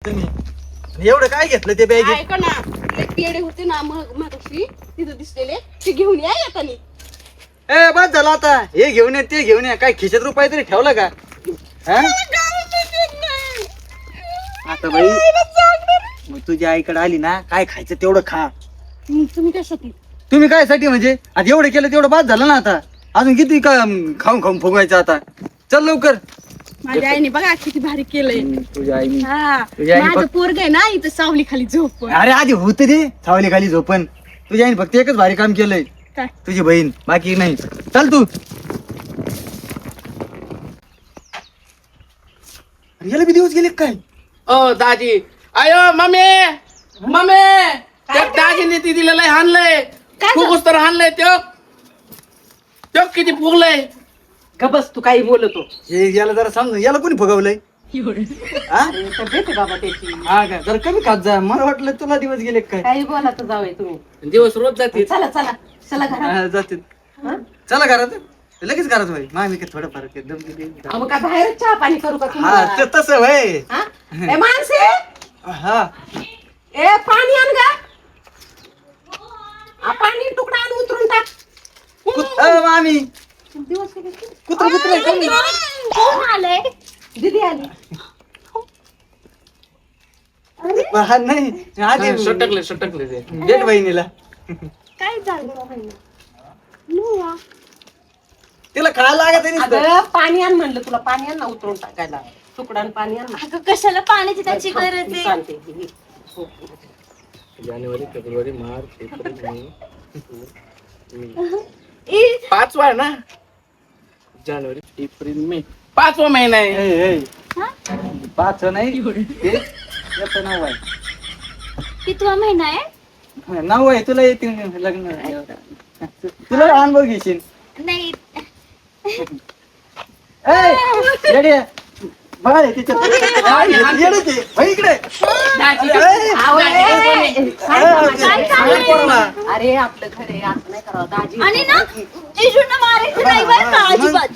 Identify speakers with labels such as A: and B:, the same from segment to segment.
A: तुम्ही एवढं काय घेतलं ते बॅगेत?
B: ऐका ना, ते पेढे होते ना मगाशी तिथं दिसलेले, ते घेऊन या येतानी.
A: ए बस झालं आता, हे घेऊन ये ते घेऊन ये. काय खिशात रुपये तरी ठेवलं का? हा? आता बाई मग तुझ्या आईकडे आली ना, काय खायचं तेवढं खा.
B: तुम्ही कशासाठी?
A: तुम्ही काय साठी म्हणजे? आता एवढं केलं तेवढं बाद झालं ना. आता अजून किती का खाऊन खाऊन फुगवायचं आता? चल लवकर.
B: माझ्या आईने बघा किती भारी केलंय.
A: तुझ्या आईने
B: हा,
A: तुझ्या आईने
B: माझं पोरग आहे ना इथं सावली खाली झोप.
A: अरे आधी होत ते सावली खाली झोपण. तुझ्या आईने फक्त एकच भारी काम केलंय,
B: काय?
A: तुझी बहीण, बाकी नाही. चल तू. अरे याला बी दिवस गेले काय?
C: ओ दाजी, आयो मम्मी मम्मी, त्या दाजीने ती दिलेलं आहे, हाणलंय फुगूस तर हाणलंय त्यो किती फुगलंय.
D: का बस तू काही बोलतो.
A: हे याला जरा समज, याला कोणी फुगवलंय? हा?
D: तब्येत आहे बाबा त्याची.
A: हा का? जरा कमी खात जा. मला वाटलं तुला दिवस गेले काय.
D: काही बोला तर जाऊया तुम्ही.
C: दिवस रोज जाते.
D: चला चला चला घरात.
A: हा, जातील. चला घरात. लगेच घरात भाई मामी काय थोडं फरक आहे. दम किती?
D: अहो, मग काय बाहेर चहा पाणी करू का
A: हा
D: तुम्हाला?
A: तसं भाई.
D: हा? ए माणसे,
A: हा
D: ए पाणी आण गा. पाणी तुकडा आण, उतरून टाक.
A: मामी
D: दिवस गेले.
A: कुत्र कुत्र
B: कोण आलंय?
D: दीदी आली.
A: नाही आधी
C: सटकले ते.
A: भेट बहिणीला.
B: काय झालं?
A: तिला खायला लागत आहे नुसतं.
D: अगं पाणी आण म्हणलं तुला, पाणी आण ना उतरून टाकायला. तुकडा आणि पाणी आण ना.
B: अगं कशाला पाण्याची त्याची गरज आहे?
D: सांगते.
C: जानेवारी फेब्रुवारी मार्च एप्रिल मे
B: ई,
C: 5 आहे ना. जानेवारी एप्रिल मे 5वा महिना आहे.
A: ए, ए,
B: हा?
A: 5 नाही ते याचं नाव आहे.
B: कितवा महिना आहे?
A: नाव आहे तुला येते लग्न. तुला अनुभव घेशील.
B: नाही.
A: येडे बघा रे तिच्यात. येडे ते. भाई इकडे.
C: दाजी,
D: आहो, ए,
B: काय
A: पोराला.
D: अरे आपलं घर आहे, असं नाही करावं दाजी.
B: आणि ना जिजूंना मारायचं नाही बरं का अजिबात.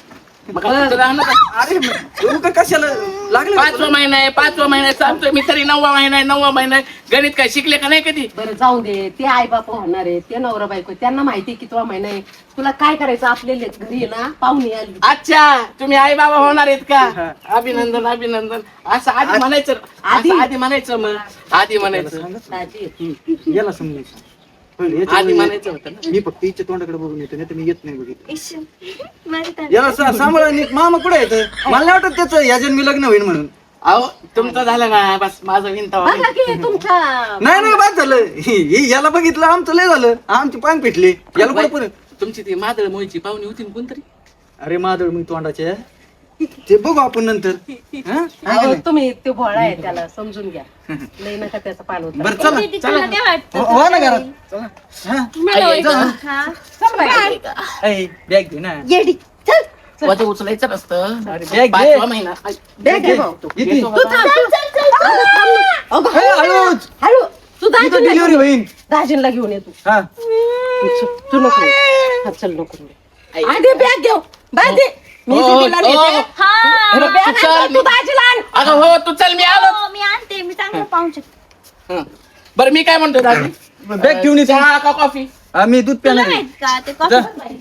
C: मग आता राहणार का?
A: अरे तू का कशाला लागले?
C: 5वा महिना आहे, 5वा महिना आहे. सांगतोय मी तरी 9वा महिना आहे, 9वा महिना आहे. गणित काय शिकले का नाही कधी?
D: बरं जाऊ दे, ते आई बाप होणार आहे, ते नवरा बायको, त्यांना माहिती की तुला महिना आहे. तुला काय करायचं, आपल्याला घरी आहे ना पाहुणे आली.
C: अच्छा, तुम्ही आई बाबा होणार आहेत का? अभिनंदन अभिनंदन. असं आधी म्हणायचं, आधी म्हणायचं, मग आधी म्हणायचं,
D: दाजी
A: याला समजायचं.
C: आधी म्हणायचं होतं ना.
A: मी फक्त हिच्या तोंडाकडे बघून येतो, नाही तर मी येत नाही बघितलं.
B: इश्श, मारतात.
A: याला सांभाळा नीट. मामा कुठे येत? मला नाही वाटत त्याचं या जन्मी लग्न होईल म्हणून.
C: अहो तुमचं झालं ना, बस माझं विनता
D: बघा की तुमच्या
A: नाही बाद झालं. याला बघितलं आमचं लय झालं. आमची पान पिटली. याला कुठे परत?
C: तुमची ती मादळ मोईची पाहुणी होती ना कोणतरी.
A: अरे माधव मी तोंडाचे ते बघू आपण नंतर. हा?
D: अहो, तुम्ही ते भोळा आहे, त्याला समजून घ्या. लय नका त्याचं पान होत.
A: बरं चला.
B: दीदी, तुला काय वाटतं?
A: हो ना घरात. चला. हा?
B: मला वाटतं. हा.
A: ऐ, बॅग घे ना.
B: येडी. चल.
C: वजन उचलायचं नसतं.
A: अरे बॅग घे.
C: 5वा महिना.
D: बॅग घे भाऊ.
A: किती?
C: घेतो
D: तू थांब, तू. अगं, थांब ना. अगं,
A: ए, हळूच.
D: हळू तू दाजीला
A: डिलिव्हरी होईल.
D: दाजीला घेऊन ये तू.
A: हा
D: तू नको ये. हा, चल नको
C: आई.
D: आधी बॅग घेऊ. दाजी मी
C: हो,
D: दीदीला
C: हो.
D: नेते.
B: हा.
D: अरे, बॅग
C: चल,
D: आण, तू दाजीला आण.
C: अगं हो, तू चल, मी आलो.
B: हो, मी आणते. मी चांगलं पाहून शकते.
C: हं. बरं मी काय म्हणतो दादी,
A: बॅग ठेवून येतो.
C: चहा का कॉफी?
A: आम्ही दूध
B: तुला
A: प्याणार आहे.
B: माहित का ते
A: जा.
B: कॉफी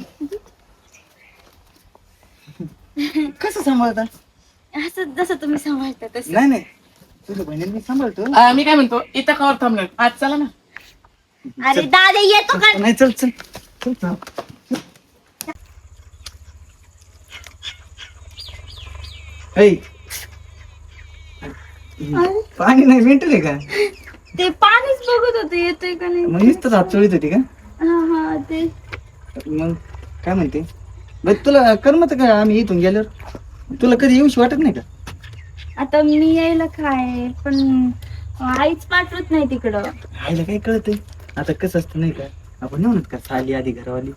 A: कसं सांभाळता?
B: असं जसं तुम्ही सांभाळता तसं.
A: नाही नाही तुझ्या बहिणीला मी सांभाळतो.
C: मी काय म्हणतो, इथं कवर थांबणार आज, चला ना.
B: अरे दादा येतो का?
A: नाही चल चल चल चल. ऐ, पाणी नाही मेंटल आहे का?
B: ते पाणीच बघत होते येतोय का नाही.
A: मग नुसतंच हात चोळीत होती का?
B: हा हा ते
A: मग काय म्हणते? बरं तुला करमत का आम्ही इथून गेल्यावर? तुला कधी येऊशी वाटत नाही का?
B: आता मी यायला काय पण आईच पाठवत नाही तिकडं.
A: आईला काय कळतंय? आता कसं असतं नाही का, आपण म्हणत का साली आधी घरवाली.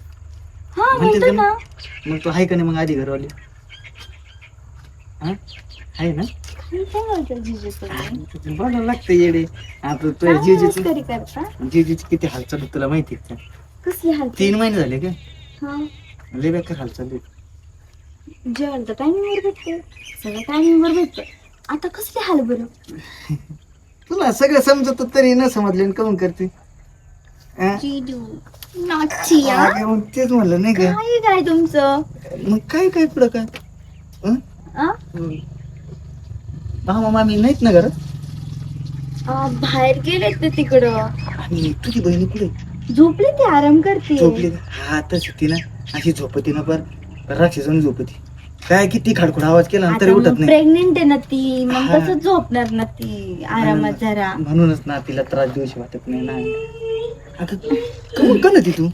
B: हा
A: म्हणते
B: म्हणतो
A: ना.
B: ना.
A: मग तू आहे का नाही मग आधी घरवाली? हा आहे ना?
B: मी काय म्हणतो जिजूकडे.
A: बोलायला लागतं येडे. आपलं तुझ्या जिजीची
B: मस्करी करता.
A: जिजीची किती हालचाल आहे तुला माहिती आहे का?
B: कसली हालत?
A: 3 महिने झाले का?
B: हा
A: लय बेकार हालचाल आहे.
B: जेवण तर टायमिंगवर भेटते, सगळं टायमिंगवर भेटतं. आता कसली हाल बरं?
A: तुला सगळं समजत तरी न समजले कमून करते हा?
B: जिजू नाची हा?
A: अगं, मग तेच म्हणलं नाही का
B: काय काय तुमचं
A: मग काय काय पुढं काय हं?
B: आ?
A: मामा मामी नाहीत ना घरात
B: बाहेर गेलेत ते तिकडं
A: आणि तुझी बहिणी कुठे
B: झोपले ते आराम करते
A: झोपली हा तशी ती ना अशी झोपती ना पर राक्षसाने झोपती काय किती खडखड आवाज केला ना तरी उठत नाही
B: प्रेग्नेंट आहे ना ती मग
A: हा.
B: कसं झोपणार ना ती आरामात जरा
A: म्हणूनच ना तिला त्रास देऊशी वाटत नाही ना अगं कमून का ती तू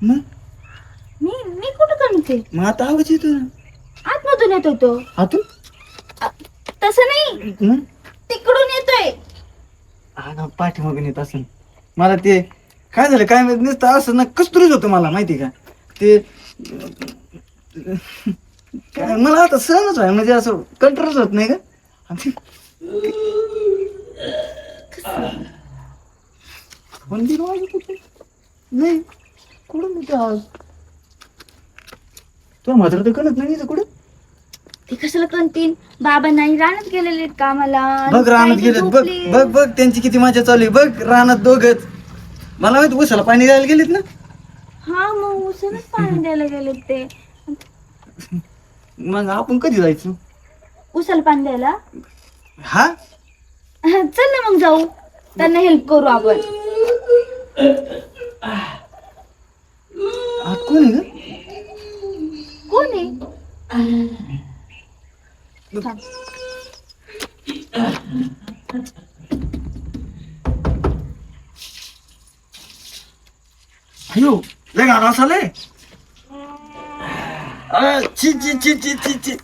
A: मग
B: मी मी कुठं करते
A: मग आता आवाज येतो ना
B: आतमधून येत होतो
A: आतून
B: तसं नाही
A: मग
B: तिकडून येतोय
A: हा ना पाठीमागून येत असं मला ते काय झालं काय माहित नुसतं असं ना कस्तुरीच होतं मला माहिती का ते काय मला आता सहनच आहे म्हणजे असं कंट्रोलच होत नाही का मंदिर वाजत होते नाही कुठून येते आवाज तुला मात्र तर कळत नाही कुठं
B: ते कशाला कंटीन बाबा नाही रानात गेलेले आहेत कामाला आणि
A: बघ रानात
B: ताई
A: गेलेत बघ
B: झोपली.
A: बघ बघ त्यांची किती मजा चालू आहे बघ रानात दोघच मला माहित उसाला पाणी द्यायला गेलेत ना
B: हा मग उसनच पाणी द्यायला गेले ते
A: मग आपण कधी जायचं
B: उसाला पाणी द्यायला
A: हा
B: चल ना मग जाऊ त्यांना हेल्प करू आपण
A: आत कोण आहे ग
B: कोण आहे थांब.
A: अयो लय गाणं झालंय ची ची ची ची ची ची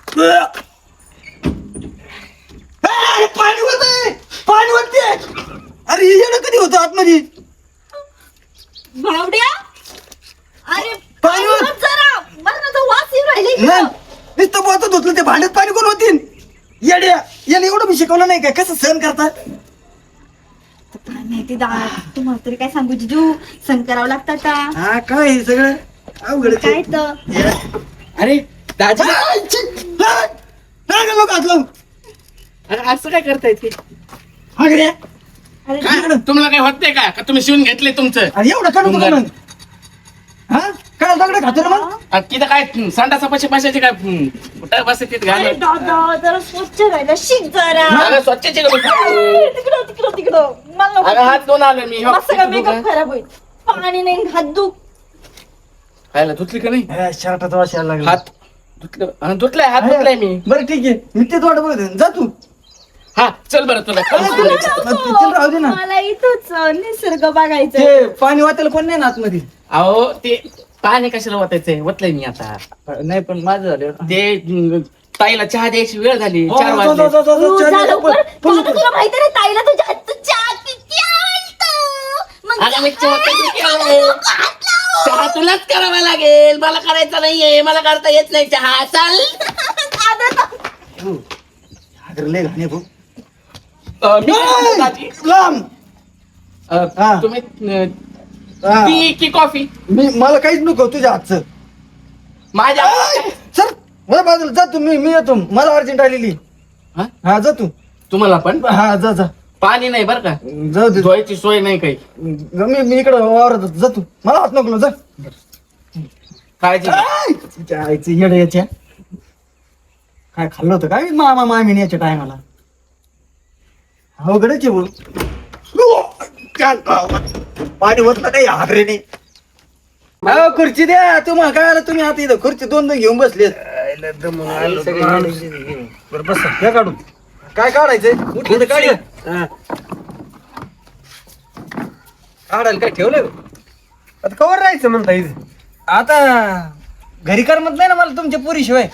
A: पाणी होतंय पाणी होते अरे येणं कधी होतं आतमध्ये
B: भावड्या अरे
A: पाणी
B: पाणी भर जरा बरं ना तो वास येऊन राहिले
A: नाही नुसतं बोलत होतलं ते भांड्यात पाणी कोण होतील येड्या याला एवढं मी शिकवलं नाही काय कसं सहन करतात
B: काय माहिती दादा तुम्हाला तरी काय सांगू जिजू सहन करावं लागतं का
A: हा काय हे सगळं अवघड
B: काय तर
C: अरे दाजी
A: लोक लावू
C: अरे असं काय करताय ते
A: अरे
B: अरे
C: काय तुम्हाला काय होतंय का तुम्ही शिवून घेतले तुमचं
A: एवढं कडू
C: तुमचं-
A: मग हा काय दगड खातो ना मग
C: तिथं काय संडासा पैशाचे काय कुठं बसते तिथं
B: अरे
C: घालून
B: दादा जरा स्वच्छ राहिला शिक जरा
C: अगं स्वच्छचे का बघ?
B: तिकडं तिकडं तिकडं मला
C: अगं हात धुवून आलो मी
B: मस्त का मेकअप खराब होईल पाणी नाही हात दुख
C: खायला धुतली का नाही
A: शर्टाचा वास यायला लागला
C: हात धुतलं हा, धुतलाय हात धुतलाय मी
A: बरं ठीक आहे मी तेच वाट बघत आहे. जा तू
C: हा चल बरं तुला
A: तिला राहू दे ना
B: मला इथंच निसर्ग बघायचा
A: ते पाणी वाटायला कोण नाही ना आतमध्ये
C: अहो ते पाणी कशाला वाटायचंय वतलंय मी आता
A: नाही पण माझं झालं
C: ते ताईला चहा द्यायची वेळ झाली
A: हो,
C: 4
A: जा,
C: वाजले
A: जा, जा, जा,
B: हो,
A: जा,
B: जा
A: जा,
B: लवकर.
A: पण-
B: दादा, तुला माहिती आहे ताईला तुझ्या हातचं चहा किती आवडतं. मग
C: अगं, मी
B: जा.
C: चहा कधी केलाय? चहा तुलाच करावा लागेल मला करायचा नाहीये मला करता येत नाही चहा चाल
B: दादा,
A: लय घाणे भाऊ
C: मी काय म्हणतो, दाजी?
A: लांब हा.
C: तुम्ही
A: हा.
C: टी की कॉफी
A: मला काहीच नको तुझ्या हातचं
C: माझ्या
A: सर बरं बाजूला जा तू मी येतो मला अर्जंट आलेली
C: हा?
A: हा जा तू
C: तुम्हाला पण
A: हा जा जा
C: पाणी नाही बरं का
A: जाऊ दे
C: धुवायची सोय नाही काही
A: मी इकडं वावरात होतो. जा तू मला हात नको जा
C: काळजी घे.
A: तिच्या आईचं येडं याच्या काय खाल्लं होतं काय मामा मामीने याच्या टायमाला अवघडच आहे बोल पाणी होतलं नाही हादरेने खुर्ची द्या तुम्हाला काय आलं तुम्ही आता इथं खुर्ची दोन घेऊन बसलेत बरं बस घ्या काढून काय काढायचंय उठली तर काढ काढायला काय ठेवलं
E: आता कवर राहायचं म्हणता इथे
A: आता घरी करमत नाही ना मला तुमच्या पोरीशिवाय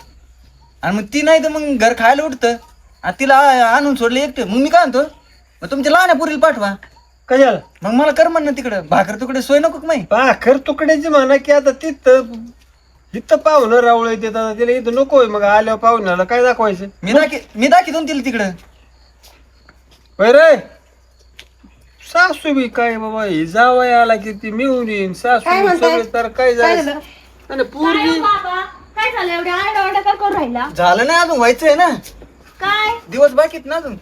A: आणि मग ती नाही तर मग घर खायला उठतं आणि तिला आणून सोडलं एकटं मग मी काय आणतो मग तुमच्या लहान पोरीला पाठवा
E: कशाला
A: मग मला करमत ना तिकडं भाकर तुकडे सोय नको का माही
E: पाखर तुकड्याची म्हणा की आता तिथं पाहुणं रावळ येते आता तिला इथं नकोय मग आल्यावर पाहुण्याला काय दाखवायचं
A: मी दाखवतो तिला तिकडं
E: होय रे सासू बी काय बाबा हे जावय आला की ती मिळून येईन सासू सगळे तर काय जायचं आणि
B: काय
E: पूर्वी
B: हो बाबा काय झालं एवढ्या आरडाओरडा का करून राहिला
A: झालं नाही अजून व्हायचंय ना
B: काय
A: दिवस बाकीत ना अजून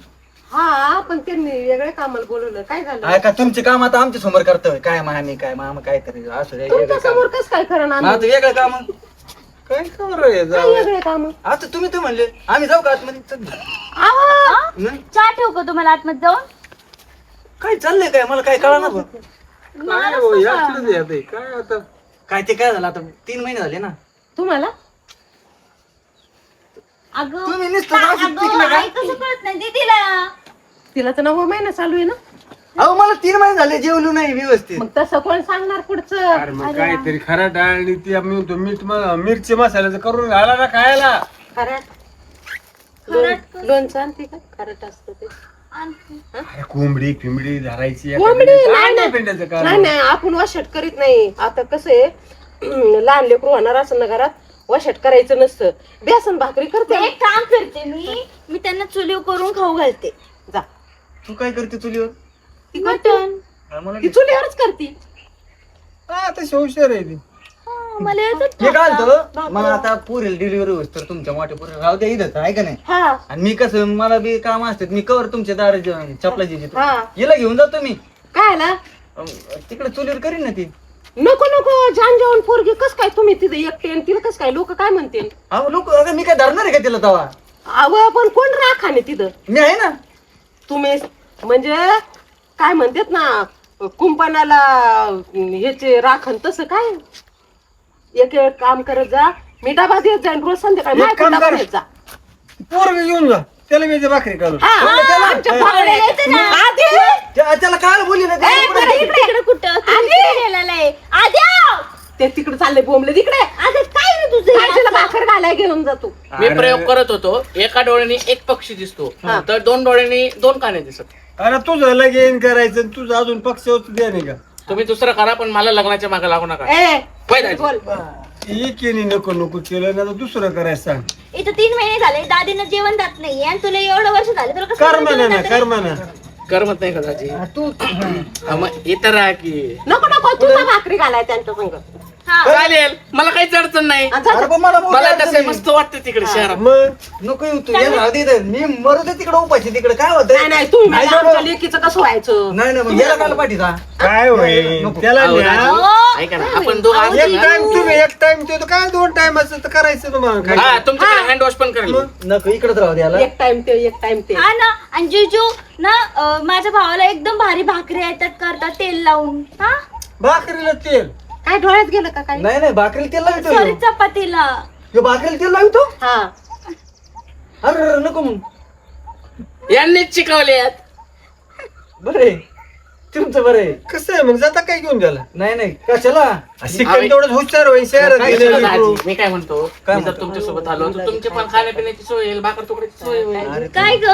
D: हा पण त्यांनी वेगळ्या कामाला बोलवलं, काय झालं?
A: का तुमचे काम आता आमच्या समोर करतोय काय मामी काय मामा काय तरी असं वेगळं
D: तुमच्या
A: काम.
D: समोर कस काय खरं
A: मग आता वेगळं काम
E: काय खबर आहे
D: काय
E: जाऊ
D: वेगळे काम?
A: आता तुम्ही तर म्हणले आम्ही जाऊ का आतमध्ये चल. नाही.
B: चहा ठेवू का तुम्हाला आतमध्ये जाऊन?
A: काय चाललंय काय मला काय कळणार ना
E: काय हो, यातलंच येतंय. काय आता
A: काय ते काय झालं आता 3 महिने झाले ना
D: तुम्हाला
B: अगं
A: तुम्ही नुसतं असं टिकलं का?
B: आई कसं कळत नाही दीदीला?
D: तिला तर 9वा महिना चालू आहे ना,
A: अहो मला 3 महिने झाले जेवलो नाही व्यवस्थित.
D: मग तसं कोण सांगणार पुढचं?
E: अरे मग काहीतरी खरा डाळ आणि ती आम्ही म्हणतो मिरची मसाल्याचं करून घाला ना खायला.
D: खरट लोणचं आणते का? खरट असतं ते.
E: अरे कोंबडी फिंबडी धरायची
D: कोंबडी नाही
E: नाही
D: ना.
E: पेंडायचं काम.
D: नाही नाही, आपण वशट करीत नाही. आता कसं आहे लहान लेकरू होणार असं ना घरात, वशट करायचं नसतं. बेसन भाकरी करते.
B: एक काम करते मी त्यांना चुलीव करून खाऊ घालते.
D: जा,
A: तू काय करते चुलीवर?
D: ती करते.
A: हा, मला
D: ती चुलीवरच करते.
E: हा, आता हुशार आहे ती.
B: मला येतं
A: हे काय म्हणतो मला आता पुरेल डिलिव्हरी होत तर तुमच्या मोठ्या पुरेल राहू द्या इथं आहे का नाही.
D: हा
A: आणि मी कसं मला बी काम असतात मी कवर तुमच्या दार चपलाची
D: हा.
A: हिला घेऊन जातो मी
D: काय आला?
A: तिकडे चुलीवर करीन ना ती.
D: नको नको, जान जेवण पोरगी कस काय तुम्ही तिथे एकटे आणि तिला कस काय लोक काय म्हणतील?
A: अहो लोक अगं मी काय धरणार आहे का तिला तवा?
D: अव पण कोण राखाने तिथं?
A: मी आहे ना.
D: तुम्ही म्हणजे काय म्हणतात ना, कुंपणाला ह्याचे राखण तसं काय? एक एक काम करत जा. मी डबा देत जाईन रोज संध्याकाळी.
E: एक
D: माझ्या
E: काम
D: डबा
E: कर.
D: देत जा.
E: पोरगं घेऊन जा त्याला मी भाकरी करून.
D: हा, आमच्या पाहुणे येते ना. आधी.
A: त्याला काय बोलली ना
D: ए,
A: ते?
D: बरं, इकडे.
B: इकडे कुठं
D: ते तिकडे चालले बोंबले तिकडे.
B: आता काय रे तुझं
D: काळजीला भाकर घालाय घेऊन जातो.
C: मी प्रयोग करत होतो, एका डोळ्याने एक पक्षी दिसतो तर 2 डोळ्याने 2 काने दिसत.
E: अरे तुझं लगेन करायचं आणि तुझं अजून पक्ष होत द्या नाही का.
C: तुम्ही दुसरं करा पण मला लग्नाच्या मागे लागू नका.
D: ए
C: होय दाजी.
D: बोल.
E: एकीने नको नको केलं ना तर दुसरं करायचं सांग.
B: इथं 3 महिने झाले दादीनं जेवण जात नाही आणि तुला एवढं वर्ष झाले तुला कसं
E: कर्म
B: जेवण
E: ना
B: जातं रे?
E: कर्म ना.
C: करमत नाही का दाजी?
A: तू
C: हा, मग इतर राहा की
D: नको नको, तुझा भाकरी घालाय त्यांच्या संग.
B: हा.
C: चालेल, मला काहीच अडचण नाही.
A: अरे पण मला मोठी
C: मला
A: अडचण
C: तसं
A: आहे.
C: मस्त वाटतं तिकडे शहरात.
E: मग
A: नको येऊ तू ये राहू दे इथं. मी मरू दे तिकडे उपाशी तिकडे काय होत
D: नाही नाही, तुम्ही म्हणजे आमच्या लेकीचं कसं व्हायचं?
A: नाही ना मग याला काल पाठीचा.
E: काय होईल
A: नको.
E: त्याला
C: अहो,
E: न्या.
C: दाजी, ऐका ना, आपण दोघं असू
E: एक
C: ना.
E: टाइम तुम्ही एक टाइम देतो काय 2 टाइम असं तर करायचं तुम्हाला काय.
C: हा, तुमच्याकडे हँड वॉश पण करेल.
A: नको इकडेच राहू दे याला.
D: एक टाइम ते एक टाइम ते.
B: हा ना. आणि जिजू ना माझ्या भावाला एकदम भारी भाकरी येतात करतात तेल लावून. हा
E: भाकरीला तेल.
D: काय डोळ्यात गेलं का काय?
A: नाही नाही भाकरीला तेल लावतो
B: सॉरी चपातीला.
A: ह्यो भाकरीला तेल लावतो.
D: हा
A: अरे नको मग.
C: यांनीच शिकवल्यात.
A: बरे तुमचं बरं आहे.
E: कसं आहे मग जाता काय घेऊन द्याला
A: नाही नाही कशाला
E: शिकण तेवढंच हुशार होईल शहरात
A: काय
E: गेलेलं
A: शिकला
E: लेकरू.
C: दाजी, मी काय म्हणतो,
A: काय
C: मी जर
A: म्हणतो?
C: तुमच्या सोबत आलो तर तुमची पण खाण्यापिण्याची सोय होईल, भाकर तुकड्याची सोय होईल.
A: अरे
B: काय ग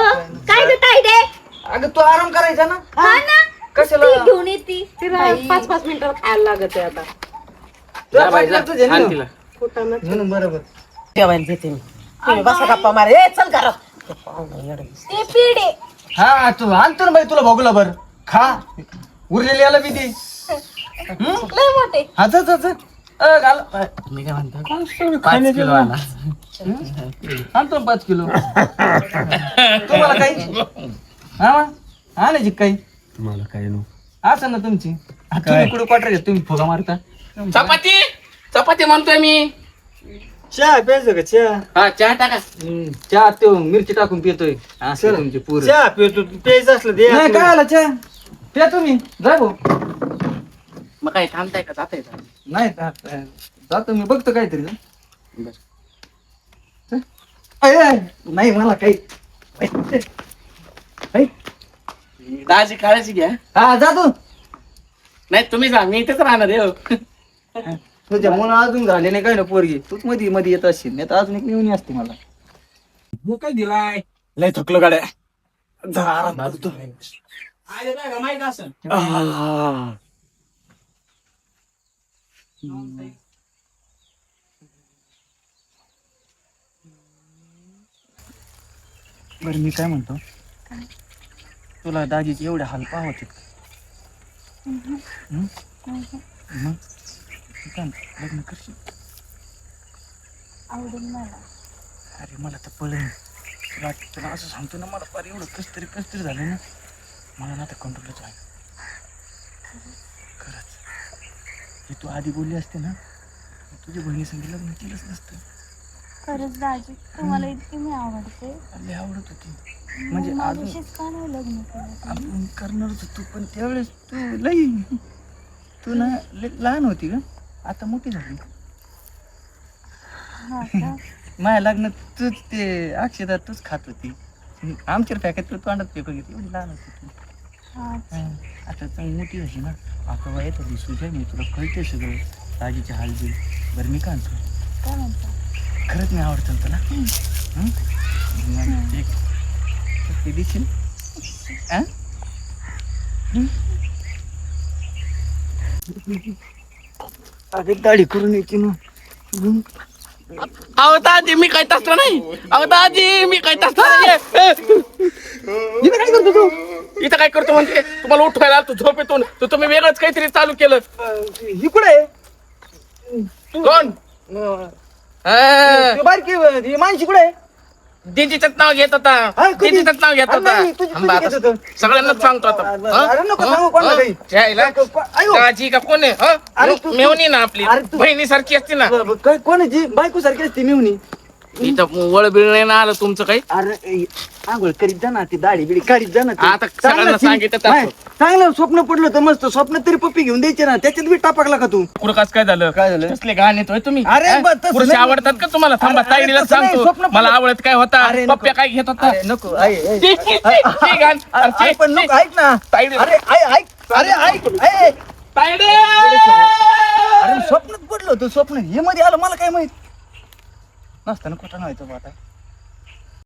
B: काय ग ताई दे.
A: अगं तू आराम करायचा ना.
B: हा ना.
A: कशाला?
B: ती घेऊन येते.
D: तिला 5-5 मिनिटं खायला लागत आहे आता.
A: तुला
C: जा बाई, जा.
A: पाठीला तुझे ना.
C: आण तिला.
D: कुठं
A: म्हणून बरोबर.
D: जेवायला घेते मी. तुम्ही बसा गप्पा मारे. ए, चल घरात.
B: ते पिढे.
A: हा तू आणतो ना बाई तुला भोगला बर खा उरलेली याला बी दे.
B: लय मोठे.
A: हा चल चल चल. घाल
C: मी काय म्हणतो, 5 किलो आणा.
A: आणतो 5 किलो. तुम्हाला काही हा आणायची काही
E: तुम्हाला काय नको.
A: असं ना तुमची तुम्ही कुठे पाठवायचे तुम्ही फुगा मारता.
C: चपाती चपाती म्हणतोय मी.
E: चहा प्यायचं का चहा.
C: हा, चहा टाका.
A: चहा तो मिरची टाकून पितोय असं तुमची पूर
E: चहा पितो प्यायचं असलं दे.
A: नाही काय आला चहा प्या तुम्ही जा भाऊ.
C: मग काय थांबताय का जाताय का?
A: नाही जातो मी बघतो काहीतरी.
C: बरं.
A: नाही मला काही
C: दाजी काळजी घ्या.
A: हा जातो.
C: नाही तुम्ही जा, मी इथेच राहणार आहे हो.
A: तुझ्या मुलं अजून झाले नाही काय ना पोरगी तूच मध्ये मध्ये येत असशील नाही तर अजून एक नेऊन असते मला.
E: मग काय दिलाय.
A: लय थकलो गाड्या जरा आराम करतो.
C: माहित असं
A: बरं मी काय म्हणतो तुला दाजीचे एवढे हाल पाहत मग लग्न करशील.
B: आवडेल मला.
A: अरे मला तर पळेल तुला असं सांगतो ना, मला फार एवढं कस तरी झालं ना, मला ना आता कंट्रोलच आहे खरंच. हे तू आधी बोलली असते ना, तुझ्या बहिणी संगी लग्न केलंच नसतं.
B: खरंच दाजी तुम्हाला इतकी मी आवडते.
A: लय आवडत होती, म्हणजे अजून
B: माझ्याशीच का नाही लग्न केलं?
A: आपण करणारच होतो, पण त्यावेळेस तू ना लहान होती का, आता मोठी झाली.
B: हा का?
A: माझ्या लग्नात तूच ते अक्षदा तूच खात होती, आमच्या पॅकेट तोंडात पेपर घेतली, एवढी लहान होती तू.
B: हा.
A: आता चांगली मोठी झाली ना, आता वयात आली सुजाय, मी तुला कळते सगळं ताजीची हालबील. बरं मी काय म्हणतो,
B: काय म्हणता?
A: खरंच मी आवडतं ना तुला. मग एक ते दिसेल. अरे दाढी करून यायची ना.
C: अहो दाजी मी काय तसला नाही. अहो दाजी मी काय तसला नाही.
A: इथं काय करतो तू?
C: इथं काय करतो म्हणते, तुम्हाला उठवायला तू झोपेतून, तर तुम्ही वेगळंच काहीतरी चालू केलं.
A: ही कुठे आहे?
C: कोण?
A: ती बारकी ही माणशी कुठे आहे?
C: दिदीचंच नाव घेत होता.
A: हा, कधी?
C: दिदीचंच नाव घेत
A: अरे
C: होता.
A: नाही, तुझी
C: थांबा आता.
A: घेत होतं.
C: सगळ्यांनाच सांगतो आता.
A: अरे नको सांगू कोणाला काही.
C: जायला
A: आयो.
C: दाजी का कोण आहे?
A: अरे तू-
C: मेवणी ना आपली
A: अरे तू-
C: बहिणीसारखी असते ना.
A: काय कोणाची बायको सारखी असते मिवणी?
C: इथं वळबिळ नाही ना आलं तुमचं काही.
A: अरे आंघोळ करीत जा ना, ती दाढी बिडी काढीत जा ना ती.
C: आता सगळ्यांना
A: चांगलं
C: सांगितलं तर.
A: नाही, चांगलं स्वप्न पडलं तर मस्त स्वप्न तरी पप्पी घेऊन द्यायचे ना, त्याच्यात बी टापकला का तू?
C: कुरकास काय झालं?
A: काय झालं?
C: कसले गाणे येतोय तुम्ही?
A: अरे
C: हा?
A: बा, तसं
C: पुरुष
A: नाही.
C: आवडतात का तुम्हाला? थांबा
A: अरे,
C: ताईडीला
A: तसं नाही,
C: सांगतो.
A: स्वप्न
C: मला
A: पडलं.
C: आवडत काय होता,
A: अरे, नको.
C: पप्प्या काय घेत होता.
A: अरे नको आई
C: ची, ची, ची, गाण.
A: अरे पण नको, ऐक ना.
C: ताईडी.
A: अरे ऐक अरे ऐक ए.
C: ताईडे!
A: अरे स्वप्नात पडलं होतं, स्वप्न हे मध्ये आलं, मला काय माहित नसताना कुठं व्हायचं बा आता.